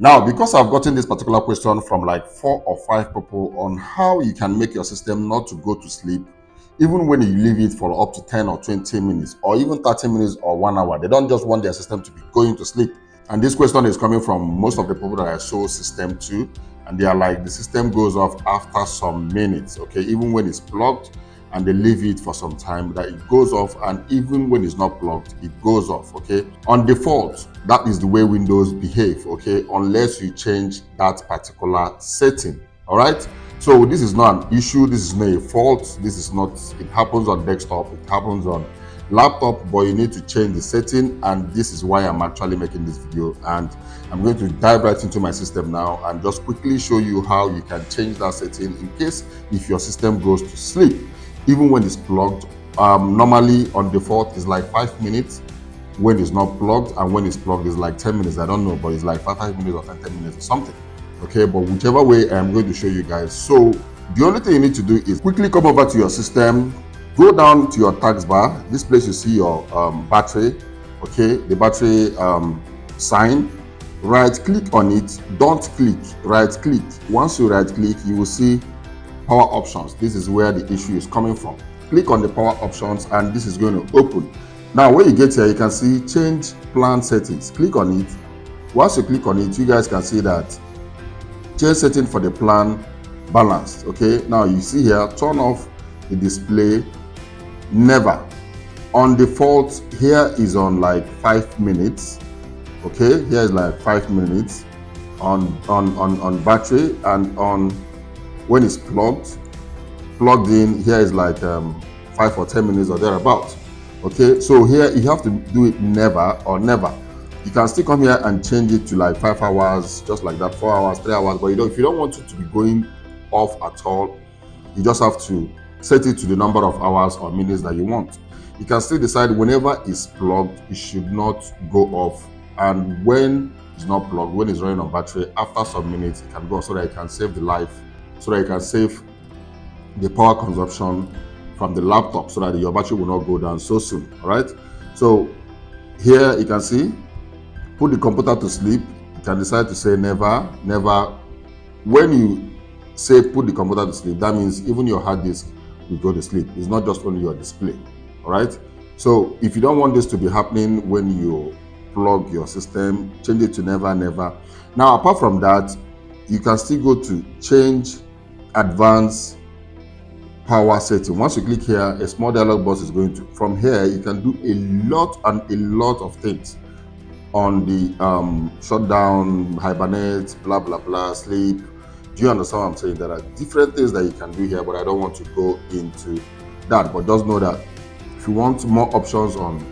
Now, because I've gotten this particular question from like 4 or 5 people on how you can make your system not to go to sleep, even when you leave it for up to 10 or 20 minutes, or even 30 minutes or 1 hour. They don't just want their system to be going to sleep. And this question is coming from most of the people that I show system to, and they are like, the system goes off after some minutes, okay, even when it's plugged, and they leave it for some time, that it goes off, and even when it's not plugged, it goes off, okay. On default, that is the way Windows behave, okay, unless you change that particular setting. All right, so this is not an issue, this is not a fault, this is not, it happens on desktop, it happens on laptop, but you need to change the setting, and this is why I'm actually making this video. And I'm going to dive right into my system now and just quickly show you how you can change that setting in case if your system goes to sleep even when it's plugged. Normally on default is like 5 minutes when it's not plugged, and when it's plugged is like 10 minutes. I don't know, but it's like 5 minutes or 10 minutes or something, okay. But whichever way, I'm going to show you guys. So the only thing you need to do is quickly come over to your system, go down to your taskbar. This place you see your battery, okay, the battery sign. Right click on it, don't click, right click. Once you right click, you will see power options. This is where the issue is coming from. Click on the power options, and this is going to open. Now when you get here, you can see change plan settings. Click on it. Once you click on it, you guys can see that change setting for the plan balanced, okay. Now you see here, turn off the display never. On default here is on like 5 minutes, okay. Here is like 5 minutes on battery, and on when it's plugged in, here is like 5 or 10 minutes or thereabout, okay. So here you have to do it never or never. You can still come here and change it to like 5 hours, just like that, 4 hours, 3 hours. But if you don't want it to be going off at all, you just have to set it to the number of hours or minutes that you want. You can still decide whenever it's plugged, it should not go off, and when it's not plugged, when it's running on battery, after some minutes it can go, so that it can save the life, so that you can save the power consumption from the laptop, so that your battery will not go down so soon. All right, so here you can see put the computer to sleep. You can decide to say never. When you say put the computer to sleep, that means even your hard disk will go to sleep. It's not just only your display. All right, so if you don't want this to be happening when you plug your system, change it to never. Now apart from that, you can still go to change advanced power setting. Once you click here, a small dialog box is going to, from here you can do a lot of things on the shutdown, hibernate, blah blah blah, sleep. Do you understand what I'm saying? There are different things that you can do here, but I don't want to go into that. But just know that if you want more options on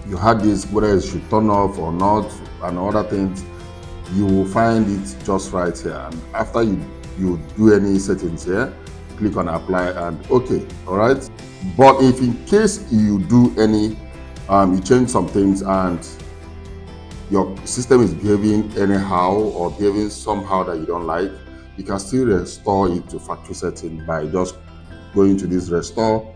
your hard disk, whether it should turn off or not and other things, you will find it just right here. And after you do any settings here, click on apply and okay. All right, but if in case you do any you change some things and your system is behaving anyhow or behaving somehow that you don't like, you can still restore it to factory setting by just going to this restore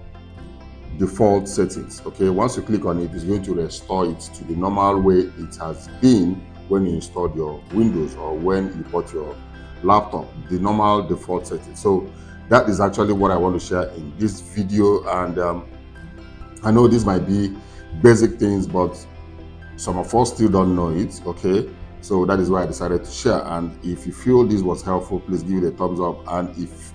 default settings, okay. Once you click on it, it's going to restore it to the normal way it has been when you installed your Windows or when you bought your laptop, the normal default settings. So that is actually what I want to share in this video. And I know this might be basic things, but some of us still don't know it, okay. So that is why I decided to share. And if you feel this was helpful, please give it a thumbs up. And if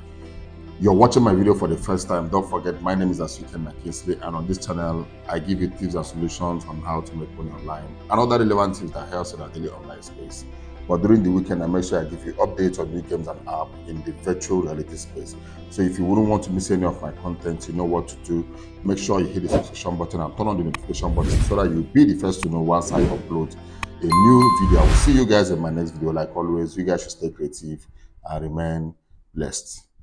you're watching my video for the first time, don't forget, my name is Asuken McKinsley, and on this channel I give you tips and solutions on how to make money online and other relevant tips that helps in our daily online space. But during the weekend, I make sure I give you updates on new games and apps in the virtual reality space. So if you wouldn't want to miss any of my content, you know what to do. Make sure you hit the subscription button and turn on the notification button so that you'll be the first to know once I upload a new video. I will see you guys in my next video. Like always, you guys should stay creative and remain blessed.